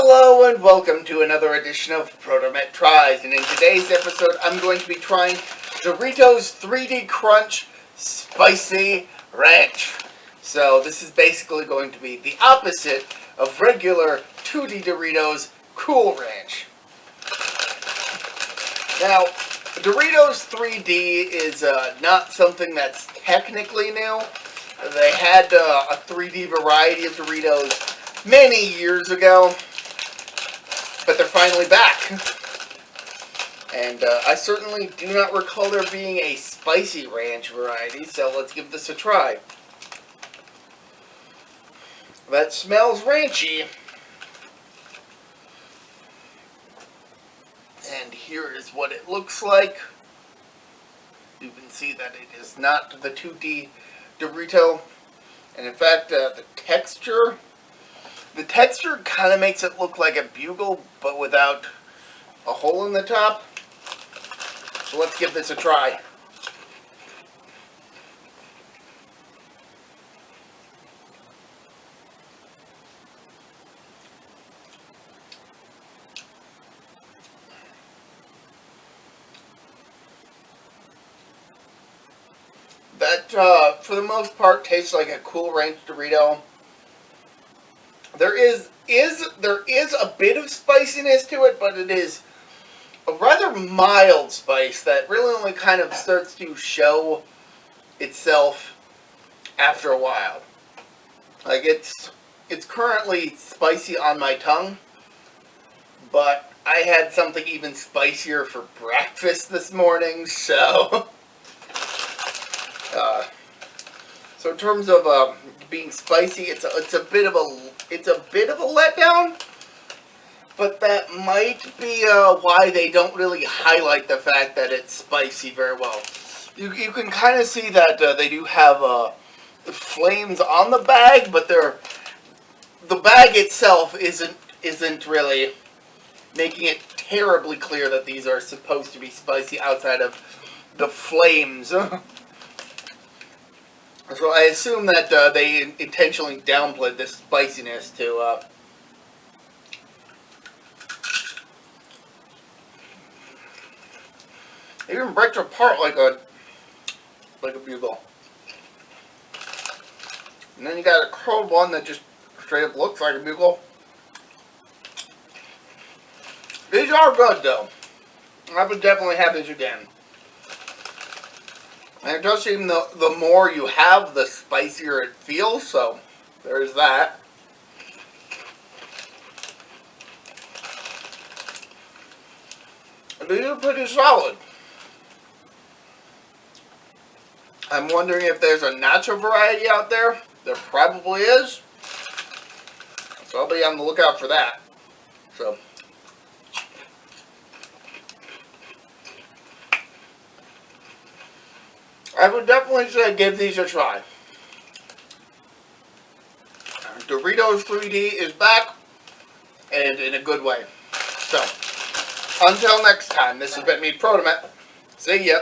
Hello and welcome to another edition of ProtoMet Tries, and in today's episode I'm going to be trying Doritos 3D Crunch Spicy Ranch. So this is basically going to be the opposite of regular 2D Doritos Cool Ranch. Now, Doritos 3D is not something that's technically new. They had a 3D variety of Doritos many years ago, but they're finally back. And I certainly do not recall there being a spicy ranch variety, so let's give this a try. That smells ranchy. And here is what it looks like. You can see that it is not the 2D Dorito. And in fact, the texture kind of makes it look like a bugle, but without a hole in the top. So let's give this a try. That, for the most part, tastes like a Cool Ranch Dorito. There is a bit of spiciness to it, but it is a rather mild spice that really only kind of starts to show itself after a while. Like it's currently spicy on my tongue, but I had something even spicier for breakfast this morning, so so in terms of being spicy, it's a bit of a letdown, but that might be why they don't really highlight the fact that it's spicy very well. You can kind of see that they do have flames on the bag, but the bag itself isn't really making it terribly clear that these are supposed to be spicy outside of the flames. So I assume that they intentionally downplayed the spiciness to it even breaks apart like a bugle. And then you got a curled one that just straight up looks like a bugle. These are good though. I would definitely have these again. And it does seem the more you have, the spicier it feels, so there's that. These are pretty solid. I'm wondering if there's a nacho variety out there. There probably is. So I'll be on the lookout for that. So I would definitely say give these a try. Doritos 3D is back, and in a good way. So, until next time, this has been me, ProtoMet. See ya.